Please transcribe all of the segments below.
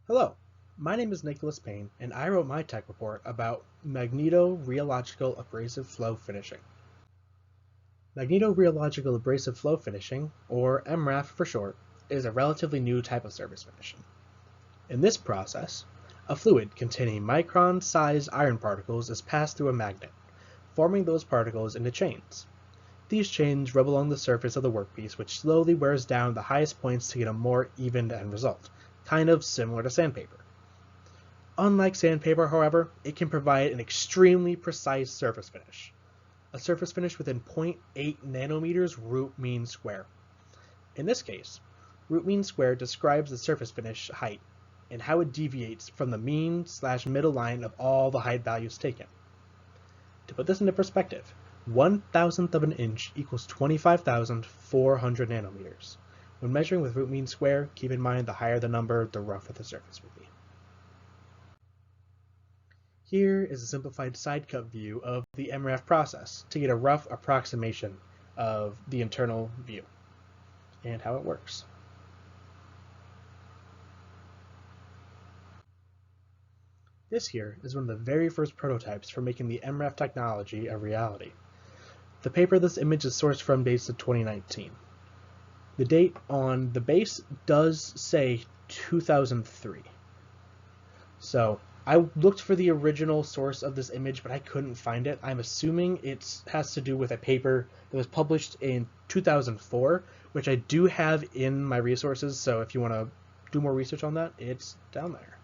Hello, my name is Nicholas Payne, and I wrote my tech report about Magnetorheological abrasive flow finishing. Magnetorheological abrasive flow finishing, or MRAF for short, is a relatively new type of surface finishing. In this process, a fluid containing micron-sized iron particles is passed through a magnet, forming those particles into chains. These chains rub along the surface of the workpiece, which slowly wears down the highest points to get a more even end result, kind of similar to sandpaper. Unlike sandpaper, however, it can provide an extremely precise surface finish. A surface finish within 0.8 nanometers root mean square. In this case, root mean square describes the surface finish height and how it deviates from the mean/middle line of all the height values taken. To put this into perspective, 1,000th of an inch equals 25,400 nanometers. When measuring with root mean square, keep in mind the higher the number, the rougher the surface will be. Here is a simplified side-cut view of the MRAF process to get a rough approximation of the internal view and how it works. This here is one of the very first prototypes for making the MRAF technology a reality. The paper this image is sourced from dates to 2019. The date on the base does say 2003. So I looked for the original source of this image, but I couldn't find it. I'm assuming it has to do with a paper that was published in 2004, which I do have in my resources, so if you want to do more research on that, it's down there.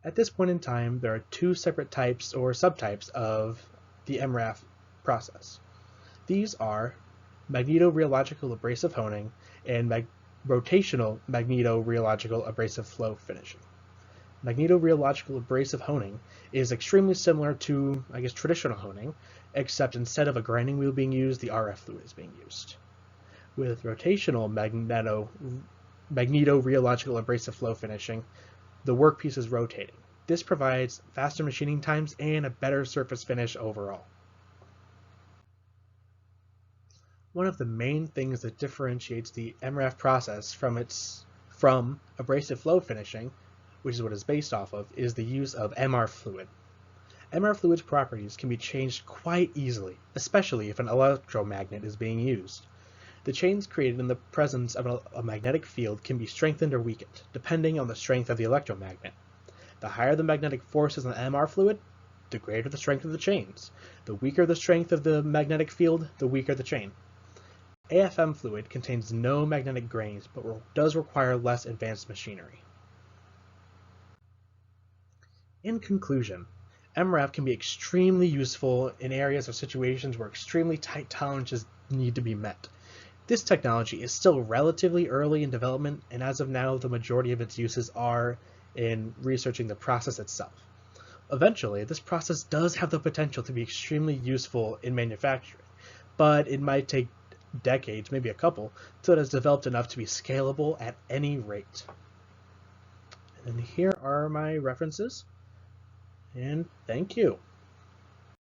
At this point in time, there are two separate types or subtypes of the MRAF process. These are magnetorheological abrasive honing and rotational magnetorheological abrasive flow finishing. Magnetorheological abrasive honing is extremely similar to, traditional honing, except instead of a grinding wheel being used, the RF fluid is being used. With rotational magnetorheological abrasive flow finishing, the workpiece is rotating. This provides faster machining times and a better surface finish overall. One of the main things that differentiates the MRAF process from abrasive flow finishing, which is what it's based off of, is the use of MR fluid. MR fluid's properties can be changed quite easily, especially if an electromagnet is being used. The chains created in the presence of a magnetic field can be strengthened or weakened, depending on the strength of the electromagnet. The higher the magnetic forces in the MR fluid, the greater the strength of the chains. The weaker the strength of the magnetic field, the weaker the chain. AFM fluid contains no magnetic grains, but does require less advanced machinery. In conclusion, MRAF can be extremely useful in areas or situations where extremely tight tolerances need to be met. This technology is still relatively early in development, and as of now, the majority of its uses are in researching the process itself. Eventually, this process does have the potential to be extremely useful in manufacturing, but it might take decades, maybe a couple, till it has developed enough to be scalable at any rate. And here are my references, and thank you.